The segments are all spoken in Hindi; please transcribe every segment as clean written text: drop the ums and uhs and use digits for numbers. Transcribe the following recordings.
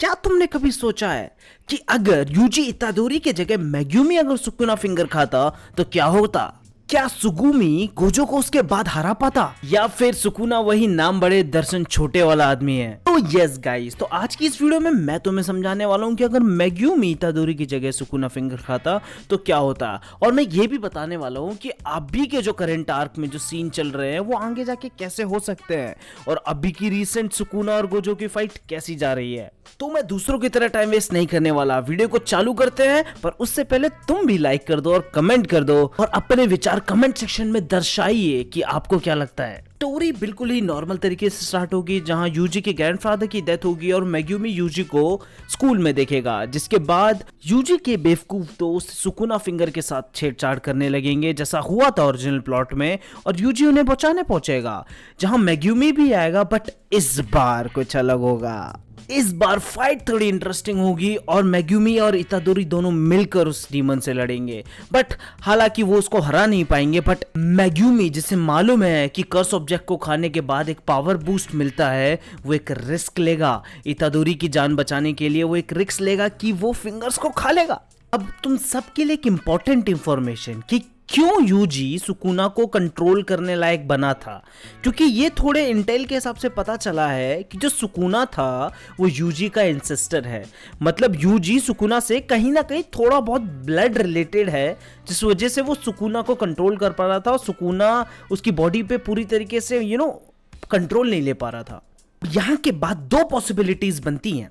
क्या तुमने कभी सोचा है कि अगर यूजी इतादोरी के जगह मेग्यूमी अगर सुकुना फिंगर खाता तो क्या होता? क्या सुगुमी गोजो को उसके बाद हरा पाता, या फिर सुकुना वही नाम बड़े दर्शन छोटे वाला आदमी है? तो यस गाइस, तो आज की इस वीडियो में मैं तुम्हें समझाने वाला हूं कि अगर मेग्यूमी इतादोरी की जगह सुकुना फिंगर खाता तो क्या होता, और मैं ये भी बताने वाला हूं कि अभी के जो करंट आर्क में जो सीन चल रहे हैं वो आगे जाके कैसे हो सकते हैं, और अभी की रिसेंट सुकुना और गोजो की फाइट कैसी जा रही है। तो मैं दूसरों की तरह टाइम वेस्ट नहीं करने वाला, वीडियो को चालू करते हैं। पर उससे पहले तुम भी लाइक कर दो और कमेंट कर दो, और अपने विचार कमेंट सेक्शन में दर्शाइए कि आपको क्या लगता है। स्टोरी बिल्कुल ही नॉर्मल तरीके से स्टार्ट होगी, जहां यूजी के ग्रैंडफादर की डेथ होगी और मेग्यूमी यूजी को स्कूल में देखेगा, जिसके बाद यूजी के बेवकूफ दोस्त सुकुना फिंगर के साथ छेड़छाड़ करने लगेंगे जैसा हुआ था ओरिजिनल प्लॉट में, और यूजी उन्हें बचाने पहुंचेगा, जहां मेग्यूमी भी आएगा। बट इस बार कुछ अलग होगा। इस बार फाइट थोड़ी इंटरेस्टिंग होगी और मेग्यूमी और इतादोरी दोनों मिलकर उस डीमन से लड़ेंगे। बट हालांकि वो उसको हरा नहीं पाएंगे, बट मेग्यूमी जिसे मालूम है कि कर्स ऑब्जेक्ट को खाने के बाद एक पावर बूस्ट मिलता है, वो एक रिस्क लेगा। इतादोरी की जान बचाने के लिए वो एक रिस्क लेगा कि वो फिंगर्स को खा लेगा। अब तुम सबके लिए एक इंपॉर्टेंट इंफॉर्मेशन कि क्यों यूजी सुकुना को कंट्रोल करने लायक बना था, क्योंकि ये थोड़े इंटेल के हिसाब से पता चला है कि जो सुकुना था वो यूजी का इंसेस्टर है। मतलब यूजी सुकुना से कहीं ना कहीं थोड़ा बहुत ब्लड रिलेटेड है, जिस वजह से वो सुकुना को कंट्रोल कर पा रहा था और सुकुना उसकी बॉडी पे पूरी तरीके से कंट्रोल नहीं ले पा रहा था। यहाँ के बाद दो पॉसिबिलिटीज बनती हैं,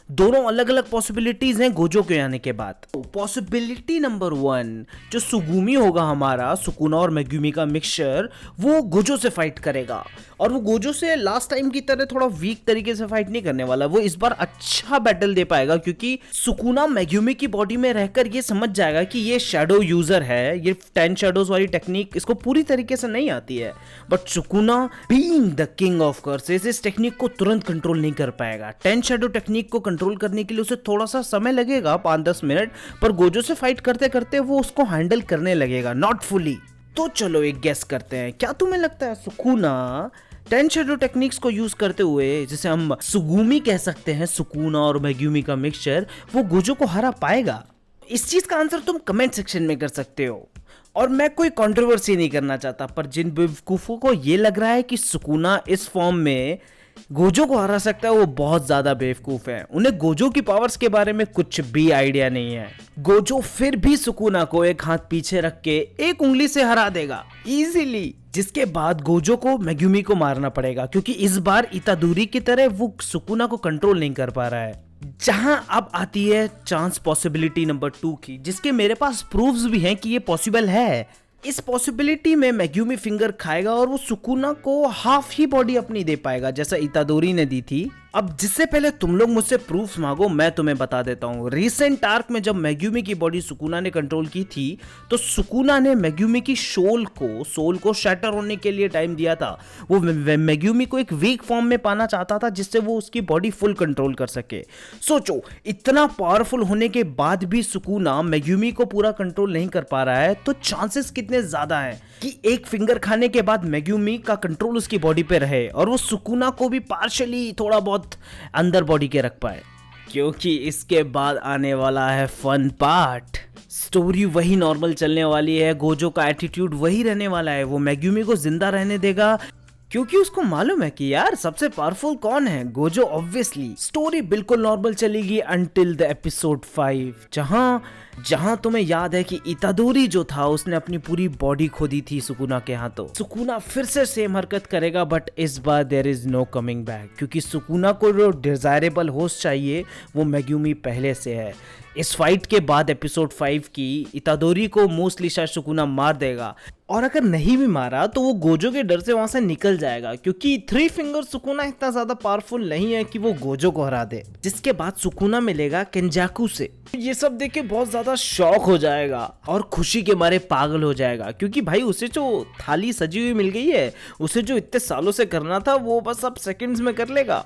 दोनों अलग अलग पॉसिबिलिटीज हैं गोजो के आने के बाद। पॉसिबिलिटी नंबर 1, जो सुगुमी होगा हमारा सुकुना और मेग्यूमी का मिक्सचर, वो गोजो से फाइट करेगा, और वो गोजो से लास्ट टाइम की तरह थोड़ा वीक तरीके से फाइट नहीं करने वाला। वो इस बार अच्छा बैटल दे पाएगा, क्योंकि सुकुना मेग्यूमी की बॉडी में रहकर ये समझ जाएगा कि ये शैडो यूजर है, ये 10 शैडोज वाली टेक्निक इसको पूरी तरीके से नहीं आती है। But Sukuna being the king of curses इस टेक्निक को तुरंत कंट्रोल नहीं कर पाएगा। 10 शैडो टेक्निक को कंट्रोल करने के लिए उसे थोड़ा सा समय लगेगा, 5-10 मिनट, पर गोजो से फाइट करते करते वो उसको हैंडल करने लगेगा, नॉट फुली। तो चलो एक गेस करते हैं, क्या तुम्हें लगता है सुकुना 10 शैडो टेक्निक्स को यूज करते हुए, जिसे हम सुगुमी कह सकते हैं, सुकुना और मेग्यूमी का मिक्सचर, वो गोजो को हरा पाएगा? इस चीज का आंसर तुम कमेंट सेक्शन में कर सकते हो। और मैं कोई कंट्रोवर्सी नहीं करना चाहता, पर जिन बेवकूफों को ये लग रहा है कि सुकुना इस फॉर्म में गोजो को हरा सकता है, वो बहुत ज्यादा बेवकूफ है। उन्हें गोजो की पावर्स के बारे में कुछ भी आइडिया नहीं है। गोजो फिर भी सुकुना को एक हाथ पीछे रख के एक उंगली से हरा देगा इजीली, जिसके बाद गोजो को मेग्यूमी को मारना पड़ेगा, क्योंकि इस बार इतादोरी की तरह वो सुकुना को कंट्रोल नहीं कर पा रहा है। जहां अब आती है चांस पॉसिबिलिटी नंबर 2 की, जिसके मेरे पास प्रूफ्स भी हैं कि ये पॉसिबल है। इस पॉसिबिलिटी में मेग्यूमी फिंगर खाएगा और वो सुकुना को हाफ ही बॉडी अपनी दे पाएगा, जैसा इतादोरी ने दी थी। अब जिससे पहले तुम लोग मुझसे प्रूफ मांगो, मैं तुम्हें बता देता हूँ। रिसेंट आर्क में जब मेग्यूमी की बॉडी सुकुना ने कंट्रोल की थी, तो सुकुना ने मेग्यूमी की सोल को शैटर होने के लिए टाइम दिया था। वो मेग्यूमी को एक वीक फॉर्म में पाना चाहता था, जिससे वो उसकी बॉडी फुल कंट्रोल कर सके। सोचो, इतना पावरफुल होने के बाद भी सुकुना मेग्यूमी को पूरा कंट्रोल नहीं कर पा रहा है, तो चांसेस कितने ज्यादा हैं कि एक फिंगर खाने के बाद मेग्यूमी का कंट्रोल उसकी बॉडी पे रहे, और वो सुकुना को भी पार्शियली थोड़ा बहुत अंदर बॉडी के रख पाए। क्योंकि इसके बाद आने वाला है फन पार्ट। स्टोरी वही नॉर्मल चलने वाली है, गोजो का एटीट्यूड वही रहने वाला है। वो मेग्यूमी को जिंदा रहने देगा, क्योंकि उसको मालूम है कि यार सबसे पावरफुल कौन है, गोजो ऑब्वियसली। स्टोरी बिल्कुल नॉर्मल चलेगी अंटिल द एपिसोड 5, जहां तुम्हें याद है कि इतादोरी जो था उसने अपनी पूरी बॉडी खो दी थी सुकुना के हाथों। सुकुना फिर से सेम हरकत करेगा, बट इस बार there is no coming back, क्योंकि सुकुना को जो डिजायरेबल होस्ट चाहिए वो मेग्यूमी पहले से है। इस फाइट के बाद एपिसोड 5 की इतादोरी को मोस्टली शायद सुकुना मार देगा, और अगर नहीं भी मारा तो वो गोजो के डर से वहां से निकल जाएगा, क्योंकि 3 फिंगर सुकुना इतना ज्यादा पावरफुल नहीं है कि वो गोजो को हरा दे। जिसके बाद सुकुना मिलेगा केंजाकू से। ये सब देख के बहुत ज्यादा शॉक हो जाएगा और खुशी के मारे पागल हो जाएगा, क्योंकि भाई उसे जो थाली सजी हुई मिल गई है, उसे जो इतने सालों से करना था वो बस अब सेकंड्स में कर लेगा।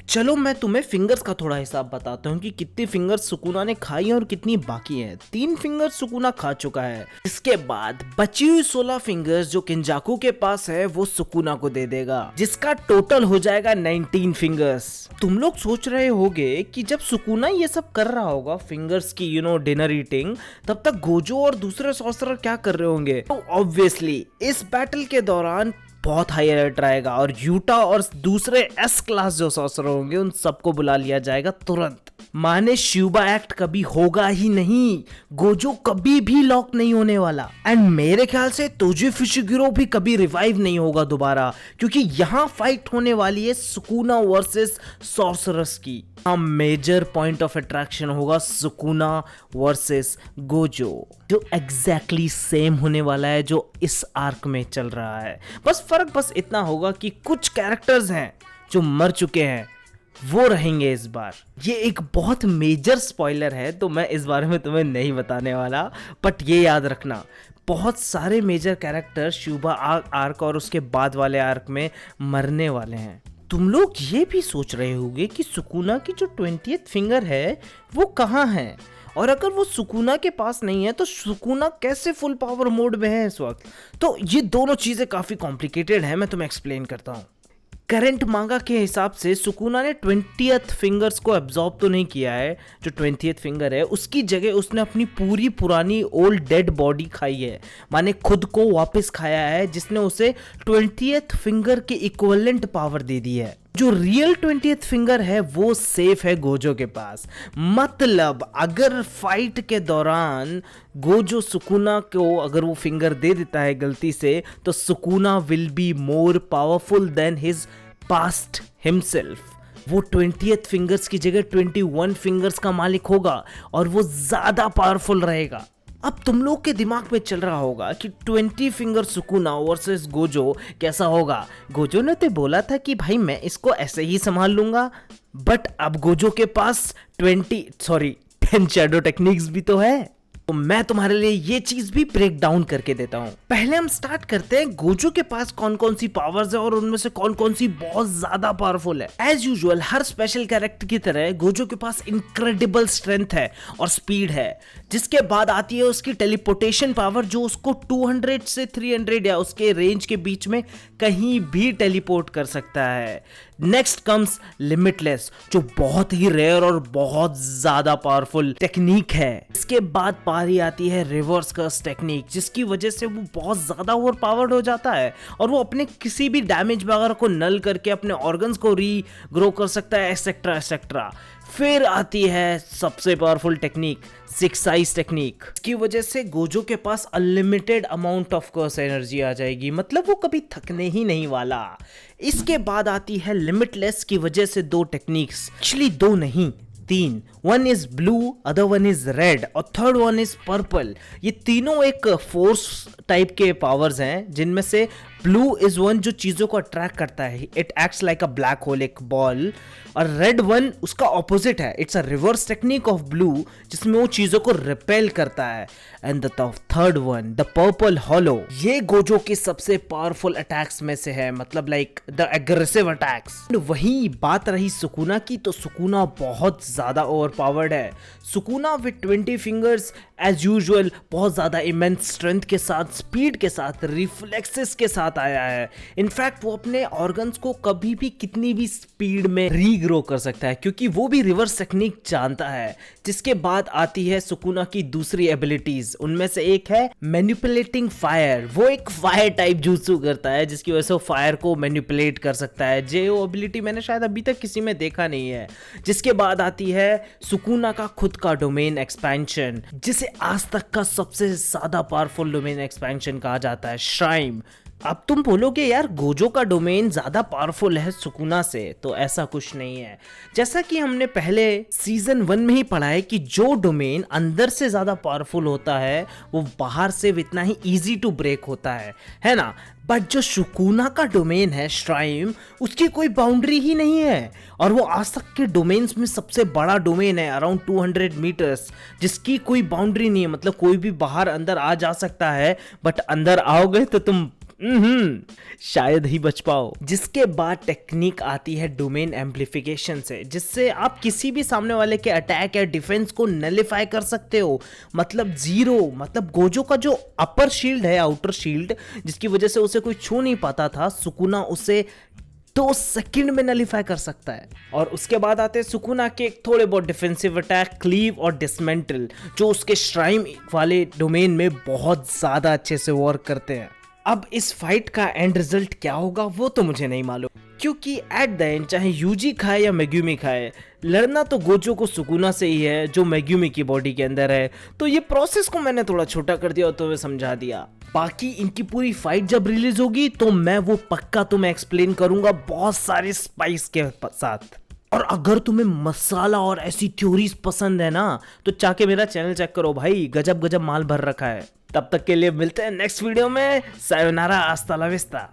चलो मैं तुम्हें फिंगर्स का थोड़ा हिसाब बताता हूँ कि कितनी फिंगर्स सुकुना ने खाई है और कितनी बाकी हैं। 3 फिंगर्स सुकुना खा चुका है। इसके बाद बची हुई 16 फिंगर्स जो किंजाकू के पास है वो सुकुना को दे देगा, जिसका टोटल हो जाएगा 19 फिंगर्स। तुम लोग सोच रहे होगे कि जब सुकुना ये सब कर रहा होगा फिंगर्स की डिनर ईटिंग, तब तक गोजो और दूसरे सॉर्सरर क्या कर रहे होंगे। तो ऑब्वियसली इस बैटल के दौरान बहुत हाई अलर्ट रहेगा और यूटा और दूसरे एस क्लास जो सॉर्सरर होंगे उन सबको बुला लिया जाएगा तुरंत। माने शिबा एक्ट कभी होगा ही नहीं, गोजो कभी भी लॉक नहीं होने वाला, एंड मेरे ख्याल से तोजी फुशिगिरो भी कभी रिवाइव नहीं होगा दोबारा, क्योंकि यहाँ फाइट होने वाली है सुकुना वर्सेस सॉर्सरर्स की। मेजर पॉइंट ऑफ अट्रैक्शन होगा सुकुना वर्सेस गोजो, जो एग्जैक्टली सेम होने वाला है जो इस आर्क में चल रहा है। बस इतना होगा कि कुछ कैरेक्टर्स हैं जो मर चुके हैं वो रहेंगे इस बार। ये एक बहुत मेजर स्पॉइलर है तो मैं इस बारे में तुम्हें नहीं बताने वाला, बट ये याद रखना बहुत सारे मेजर कैरेक्टर शिबा आर्क और उसके बाद वाले आर्क में मरने वाले हैं। तुम लोग ये भी सोच रहे होंगे कि सुकुना की जो 20th फिंगर है वो कहाँ है, और अगर वो सुकुना के पास नहीं है तो सुकुना कैसे फुल पावर मोड में है इस वक्त। तो ये दोनों चीजें काफी कॉम्प्लिकेटेड है, मैं तुम्हें एक्सप्लेन करता हूँ। करंट मांगा के हिसाब से सुकुना ने 20th फिंगर्स को एब्जॉर्ब तो नहीं किया है, जो 20th फिंगर है उसकी जगह उसने अपनी पूरी पुरानी ओल्ड डेड बॉडी खाई है, माने खुद को वापस खाया है, जिसने उसे 20th फिंगर के इक्विवेलेंट पावर दे दी है। जो रियल 20th फिंगर है वो सेफ है गोजो के पास। मतलब अगर फाइट के दौरान गोजो सुकुना को अगर वो फिंगर दे देता है गलती से, तो Sukuna will be more powerful than his past himself. वो 20th फिंगर्स की जगह 21 फिंगर्स का मालिक होगा और वो ज्यादा पावरफुल रहेगा। अब तुम लोग के दिमाग में चल रहा होगा कि 20 फिंगर सुकुना वर्सेस गोजो कैसा होगा। गोजो ने तो बोला था कि भाई मैं इसको ऐसे ही संभाल लूंगा, बट अब गोजो के पास 10 शैडो टेक्निक्स भी तो है। तो मैं तुम्हारे लिए ये चीज भी ब्रेक डाउन करके देता हूँ। पहले हम स्टार्ट करते हैं गोजो के पास कौन कौन सी पावर्स है और उनमें से कौन कौन सी बहुत ज्यादा पावरफुल है। एज यूजुअल हर स्पेशल कैरेक्टर की तरह गोजो के पास इनक्रेडिबल स्ट्रेंथ है और स्पीड है, जिसके बाद आती है उसकी टेलीपोर्टेशन पावर, जो उसको 200 से 300 या उसके रेंज के बीच में कहीं भी टेलीपोर्ट कर सकता है। नेक्स्ट कम्स लिमिटलेस, जो बहुत ही रेयर और बहुत ज्यादा पावरफुल टेक्निक है। इसके बाद पारी आती है रिवर्स कर्स टेक्निक, जिसकी वजह से वो बहुत ज्यादा ओवर पावर्ड हो जाता है और वो अपने किसी भी डैमेज वगैरह को नल करके अपने ऑर्गन्स को रीग्रो कर सकता है, एक्सेट्रा एक्सेट्रा। फिर आती है सबसे पावरफुल टेक्निक, 6 आइज टेक्निक। इसकी वजह से गोजो के पास unlimited amount of curse energy आ जाएगी, मतलब वो कभी थकने ही नहीं वाला। इसके बाद आती है लिमिटलेस की वजह से 2 टेक्निक्स, एक्चुअली 2 नहीं 3, one is blue, other one is red और थर्ड वन इज पर्पल। ये तीनों एक फोर्स टाइप के पावर्स हैं, जिनमें से ब्लू इज वन जो चीजों को अट्रैक्ट करता है, it acts like a black hole, एक बॉल, और रेड वन उसका ऑपोजिट है, it's a reverse technique of blue, जिसमें वो चीजों को रिपेल करता है। And the third one, the purple hollow, ये गोजो के सबसे पावरफुल अटैक्स में से है, मतलब लाइक द एग्रेसिव अटैक्स। वही बात रही सुकुना की, तो सुकुना बहुत ज्यादा ओवरपावर्ड है। Sukuna with 20 fingers as usual बहुत ज्यादा इमेंस स्ट्रेंथ के साथ, स्पीड के साथ, रिफ्लेक्सेस के साथ आया है। इनफैक्ट वो अपने ऑर्गन्स को कभी भी कितनी भी स्पीड में रीग्रो कर सकता है, क्योंकि वो भी रिवर्स टेक्निक जानता है। जिसके बाद आती है सुकुना की दूसरी एबिलिटीज, उनमें से एक है मैनिपुलेटिंग फायर। वो एक फायर टाइप jutsu करता है, जिसकी वजह से वो फायर को मैनिपुलेट कर सकता है। जो एबिलिटी मैंने शायद अभी तक किसी में देखा नहीं है। जिसके बाद आती है सुकुना का खुद का डोमेन एक्सपेंशन, जिसे आज तक का सबसे ज्यादा पावरफुल डोमेन एक्सपेंशन कहा जाता है, श्राइम। अब तुम बोलोगे यार गोजो का डोमेन ज्यादा पावरफुल है सुकुना से, तो ऐसा कुछ नहीं है। जैसा कि हमने पहले सीजन 1 में ही पढ़ा है कि जो डोमेन अंदर से ज्यादा पावरफुल होता है वो बाहर से इतना ही इजी टू ब्रेक होता है ना। बट जो सुकुना का डोमेन है श्राइम, उसकी कोई बाउंड्री ही नहीं है और वो आज तक के डोमेन्स में सबसे बड़ा डोमेन है, अराउंड 200 मीटर्स, जिसकी कोई बाउंड्री नहीं है। मतलब कोई भी बाहर अंदर आ जा सकता है, बट अंदर आओगे तो तुम शायद ही बच पाओ। जिसके बाद टेक्निक आती है डोमेन एम्पलीफिकेशन से, जिससे आप किसी भी सामने वाले के अटैक या डिफेंस को नलिफाई कर सकते हो। मतलब जीरो, मतलब गोजो का जो अपर शील्ड है, आउटर शील्ड, जिसकी वजह से उसे कोई छू नहीं पाता था, सुकुना उसे 2 सेकंड में नलिफाई कर सकता है। और उसके बाद आते हैं सुकुना के थोड़े बहुत डिफेंसिव अटैक, क्लीव और डिसमेंटल, जो उसके श्राइन वाले डोमेन में बहुत ज्यादा अच्छे से वर्क करते हैं। अब इस फाइट का एंड रिजल्ट क्या होगा वो तो मुझे नहीं मालूम, क्योंकि एट द एंड चाहे यूजी खाए या मेग्यूमी खाए, लड़ना तो गोजो को सुकुना से ही है जो मेग्यूमी की बॉडी के अंदर है। तो ये प्रोसेस को मैंने थोड़ा छोटा कर दिया और तुम्हें समझा दिया। बाकी इनकी पूरी फाइट जब रिलीज होगी तो मैं वो पक्का तुम्हें एक्सप्लेन करूंगा बहुत सारे स्पाइस के साथ। और अगर तुम्हें मसाला और ऐसी थ्योरीज पसंद है ना, तो जाके मेरा चैनल चेक करो भाई, गजब गजब माल भर रखा है। तब तक के लिए मिलते हैं नेक्स्ट वीडियो में। सायोनारा, हस्ता ला विस्ता।